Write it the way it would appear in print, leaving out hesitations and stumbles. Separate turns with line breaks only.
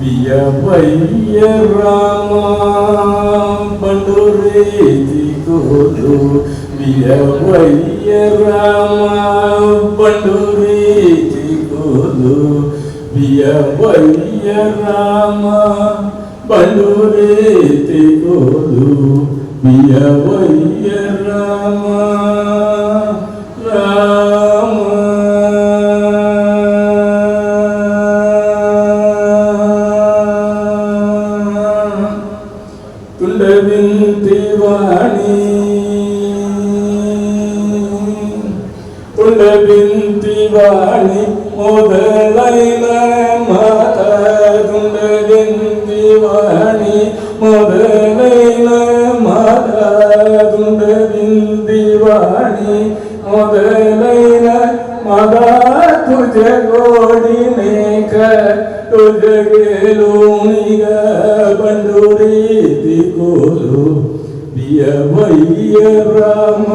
बियवैय रामा बंडुरेति कोलु बियवैय रामा बंडुरेति कोलु बियवैय रामा बंडुरेति कोलु बियवैय रामा తుండబింతి వాణి మొదలైన మాత తుండబింతి వాణి మొదలైన మాత తుండబింతి వాణి మొదలైన మదా తుజ గోడినేక తుజగేలోనిగ బండురీతి కోలు బియవయ్య రామ